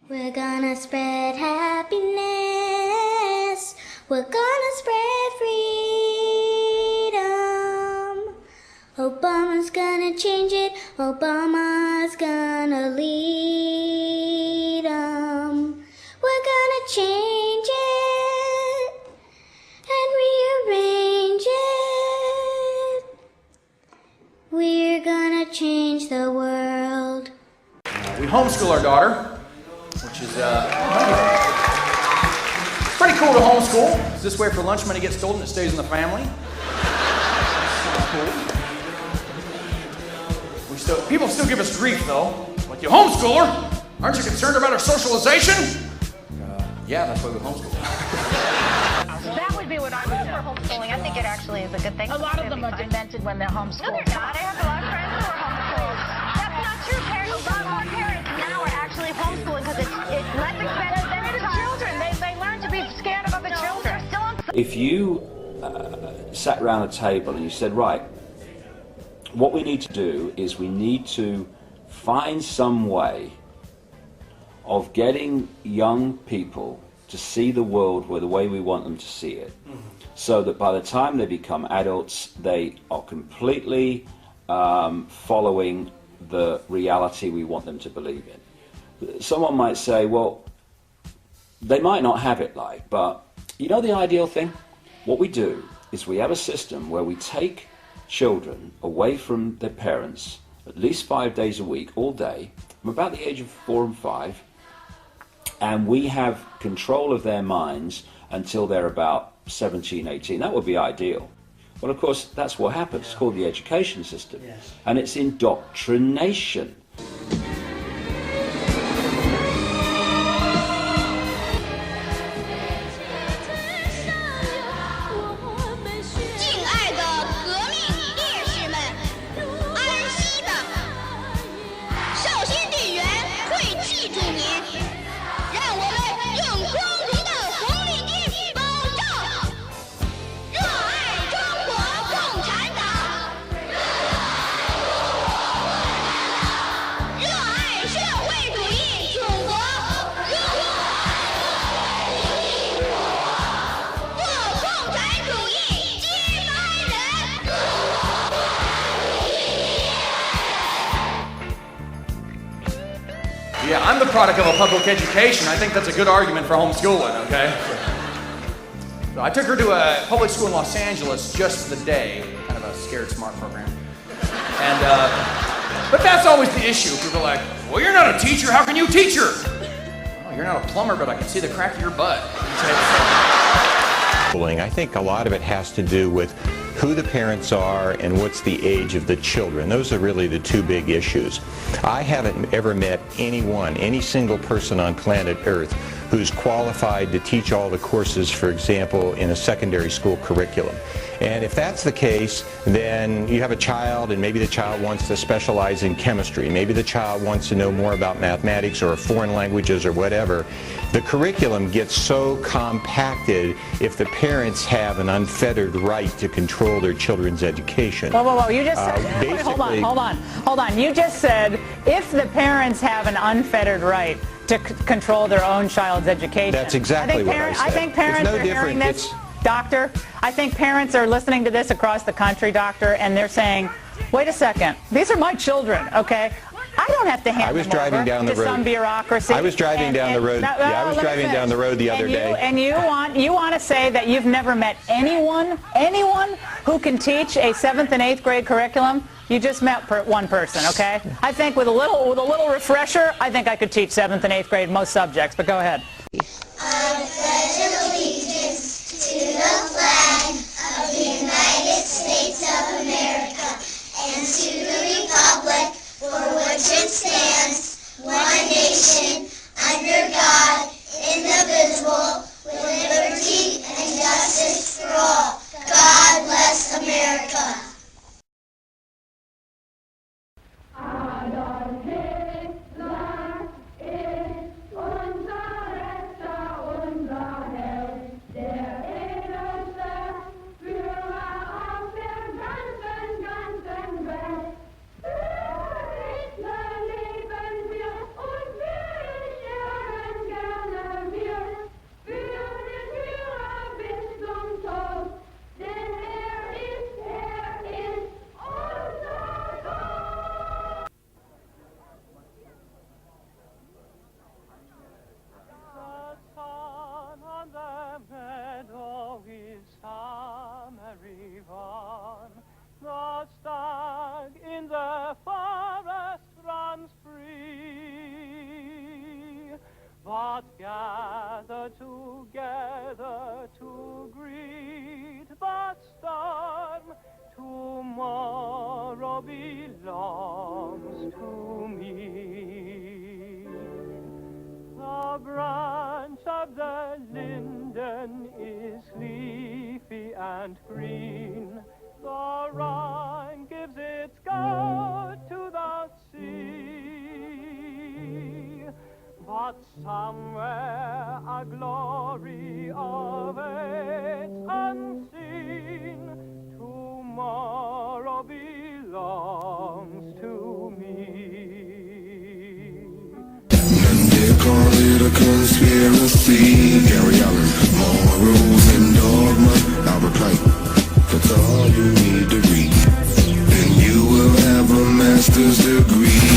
We're gonna spread happiness. We're gonna spread freedom. Obama's gonna change it. Obama's gonna lead 'em. We're gonna change it and rearrange it. We're gonna change the world. We homeschool our daughter, which is pretty cool to homeschool. It's this way for lunch money gets stolen, it stays in the family. That's cool. People still give us grief though. Like, you homeschooler? Aren't you concerned about our socialization? Yeah, that's why we homeschool. That would be what I would do for homeschooling. I think it actually is a good thing. A lot of them are demented when they're homeschooled. No, they're not. I have a lot of friends who are homeschooled. That's not true. Parents, a lot more parents now are actually homeschooling because it's less expensive than it is children. They learn to be scared of other children. They're still on. If you sat around a table and you said, right, what we need to do is we need to find some way of getting young people to see the world the way we want them to see it, so that by the time they become adults, they are completely following the reality we want them to believe in. Someone might say, well, they might not have it like, but you know the ideal thing? What we do is we have a system where we take children away from their parents at least 5 days a week, all day, from about the age of 4 and 5, and we have control of their minds until they're about 17, 18. That would be ideal. Well, of course, that's what happens. It's called the education system. Yes. And it's indoctrination. Yeah, I'm the product of a public education. I think that's a good argument for homeschooling, okay? So I took her to a public school in Los Angeles just for the day, kind of a scared smart program. And, but that's always the issue. People are like, well, you're not a teacher, how can you teach her? Oh, you're not a plumber, but I can see the crack of your butt. I think a lot of it has to do with who the parents are and what's the age of the children. Those are really the two big issues. I haven't ever met anyone, any single person on planet Earth who's qualified to teach all the courses, for example, in a secondary school curriculum. And if that's the case, then you have a child and maybe the child wants to specialize in chemistry. Maybe the child wants to know more about mathematics or foreign languages or whatever. The curriculum gets so compacted if the parents have an unfettered right to control their children's education. Whoa. You just said, wait, hold on. You just said if the parents have an unfettered right to control their own child's education. That's exactly what I said. I think parents are hearing this, Doctor. I think parents are listening to this across the country, Doctor, and they're saying, wait a second, these are my children, okay? I don't have to hand them over to some bureaucracy. I was driving down the road. I was driving down the road the other day. And you want to say that you've never met anyone who can teach a 7th and 8th grade curriculum? You just met one person, okay? I think with a little refresher, I think I could teach 7th and 8th grade most subjects. But go ahead. I pledge allegiance to the flag of the United States of America and to the republic for which it stands, one nation, under God, indivisible, with liberty and justice for all. God bless America. but gather together to greet the storm. Tomorrow belongs to me. The branch of the linden is leafy and green. The Rhine gives its gout to the sea. But somewhere a glory awaits unseen. Tomorrow belongs to me. They call it a conspiracy. Gary Allen, morals and dogma. Albert Pike, that's all you need to read. And you will have a master's degree.